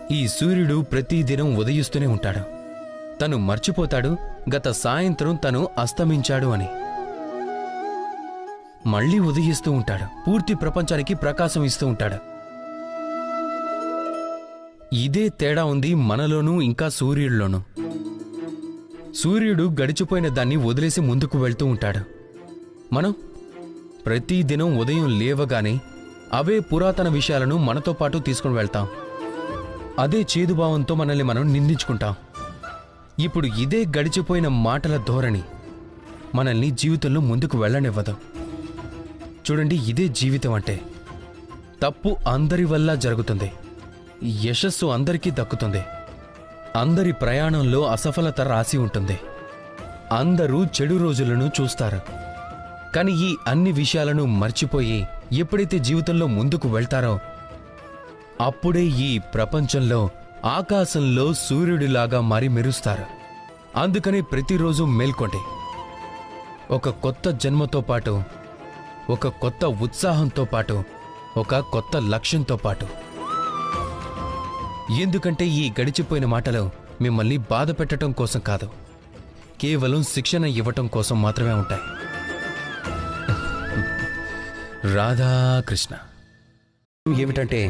ఈ సూర్యుడు ప్రతిదినం ఉదయిస్తూనే ఉంటాడు. తను మర్చిపోతాడు గత సాయంత్రం తను అస్తమించాడు అని. మళ్లీ ఉదయిస్తూ ఉంటాడు, పూర్తి ప్రపంచానికి ప్రకాశం ఇస్తూ ఉంటాడు. ఇదే తేడా ఉంది మనలోనూ ఇంకా సూర్యుడిలోనూ. సూర్యుడు గడిచిపోయిన దాన్ని వదిలేసి ముందుకు వెళ్తూ ఉంటాడు. మనం ప్రతిదినం ఉదయం లేవగానే అవే పురాతన విషయాలను మనతో పాటు తీసుకుని వెళ్తాం. అదే చేదుభావంతో మనల్ని మనం నిందించుకుంటాం. ఇప్పుడు ఇదే గడిచిపోయిన మాటల ధోరణి మనల్ని జీవితంలో ముందుకు వెళ్ళనివ్వదు. చూడండి, ఇదే జీవితం అంటే. తప్పు అందరి వల్ల జరుగుతుంది, యశస్సు అందరికీ దక్కుతుంది. అందరి ప్రయాణంలో అసఫలత రాసి ఉంటుంది. అందరూ చెడు రోజులను చూస్తారు. కానీ ఈ అన్ని విషయాలను మర్చిపోయి ఎప్పుడైతే జీవితంలో ముందుకు వెళ్తారో అప్పుడే ఈ ప్రపంచంలో ఆకాశంలో సూర్యుడిలాగా మారి మెరుస్తారు. అందుకని ప్రతిరోజు మేల్కోండి. ఒక కొత్త జన్మతో పాటు, ఒక కొత్త ఉత్సాహంతో పాటు, ఒక కొత్త లక్ష్యంతో పాటు. ఎందుకంటే ఈ గడిచిపోయిన మాటలు మిమ్మల్ని బాధ పెట్టడం కోసం కాదు, కేవలం శిక్షణ ఇవ్వటం కోసం మాత్రమే ఉంటాయి. రాధాకృష్ణ. ఏమిటంటే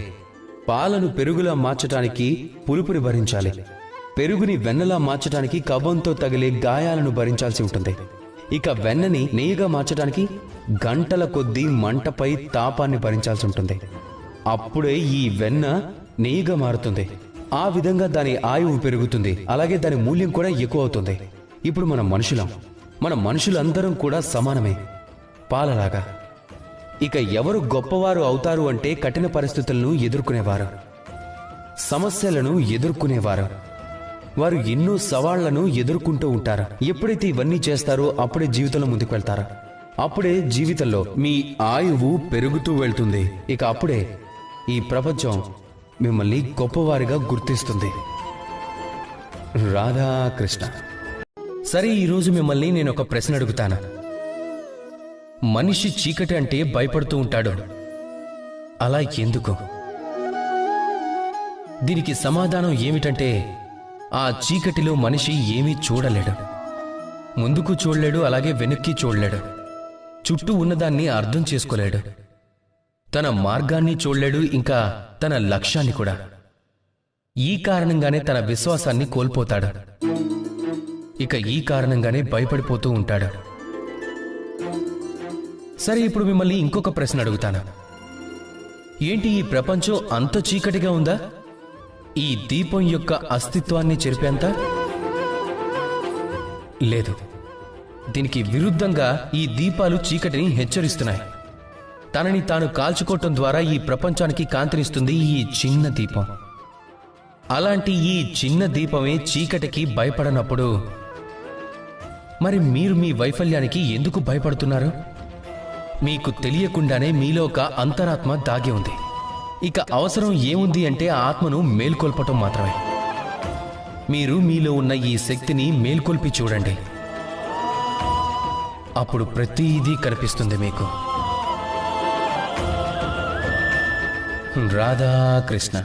పాలను పెరుగులా మార్చటానికి పులుపుని భరించాలి, పెరుగుని వెన్నలా మార్చటానికి కవ్వంతో తగిలే గాయాలను భరించాల్సి ఉంటుంది. ఇక వెన్నని నెయ్యిగా మార్చడానికి గంటల కొద్దీ మంటపై తాపాన్ని భరించాల్సి ఉంటుంది. అప్పుడే ఈ వెన్న నెయ్యిగా మారుతుంది. ఆ విధంగా దాని ఆయువు పెరుగుతుంది, అలాగే దాని మూల్యం కూడా ఎక్కువ అవుతుంది. ఇప్పుడు మన మనుషులందరం కూడా సమానమే, పాలలాగా. ఇక ఎవరు గొప్పవారు అవుతారు అంటే కఠిన పరిస్థితులను ఎదుర్కొనేవారు, సమస్యలను ఎదుర్కొనేవారు. వారు ఎన్నో సవాళ్లను ఎదుర్కొంటూ ఉంటారు. ఎప్పుడైతే ఇవన్నీ చేస్తారో అప్పుడే జీవితంలో ముందుకు వెళ్తారు. అప్పుడే జీవితంలో మీ ఆయువు పెరుగుతూ వెళ్తుంది. ఇక అప్పుడే ఈ ప్రపంచం మిమ్మల్ని గొప్పవారిగా గుర్తిస్తుంది. రాధాకృష్ణ. సరే, ఈరోజు మిమ్మల్ని నేను ఒక ప్రశ్న అడుగుతాను. మనిషి చీకటి అంటే భయపడుతూ ఉంటాడు, అలా ఎందుకు? దీనికి సమాధానం ఏమిటంటే ఆ చీకటిలో మనిషి ఏమీ చూడలేడు, ముందుకు చూడలేడు, అలాగే వెనక్కి చూడలేడు. చుట్టూ ఉన్నదాన్ని అర్థం చేసుకోలేడు, తన మార్గాన్ని చూడలేడు, ఇంకా తన లక్ష్యాన్ని కూడా. ఈ కారణంగానే తన విశ్వాసాన్ని కోల్పోతాడు. ఇక ఈ కారణంగానే భయపడిపోతూ ఉంటాడు. సరే, ఇప్పుడు మిమ్మల్ని ఇంకొక ప్రశ్న అడుగుతాను. ఏంటి, ఈ ప్రపంచం అంత చీకటిగా ఉందా? ఈ దీపం యొక్క అస్తిత్వాన్ని చెరిపేంత లేదు. దీనికి విరుద్ధంగా ఈ దీపాలు చీకటిని హెచ్చరిస్తున్నాయి. తనని తాను కాల్చుకోవటం ద్వారా ఈ ప్రపంచానికి కాంతినిస్తుంది ఈ చిన్న దీపం. అలాంటి ఈ చిన్న దీపమే చీకటికి భయపడనప్పుడు మరి మీరు మీ వైఫల్యానికి ఎందుకు భయపడుతున్నారు? మీకు తెలియకుండానే మీలో ఒక అంతరాత్మ దాగి ఉంది. ఇక అవసరం ఏముంది అంటే ఆ ఆత్మను మేల్కొల్పటం మాత్రమే. మీరు మీలో ఉన్న ఈ శక్తిని మేల్కొల్పి చూడండి, అప్పుడు ప్రతిదీ కనిపిస్తుంది మీకు. రాధాకృష్ణ.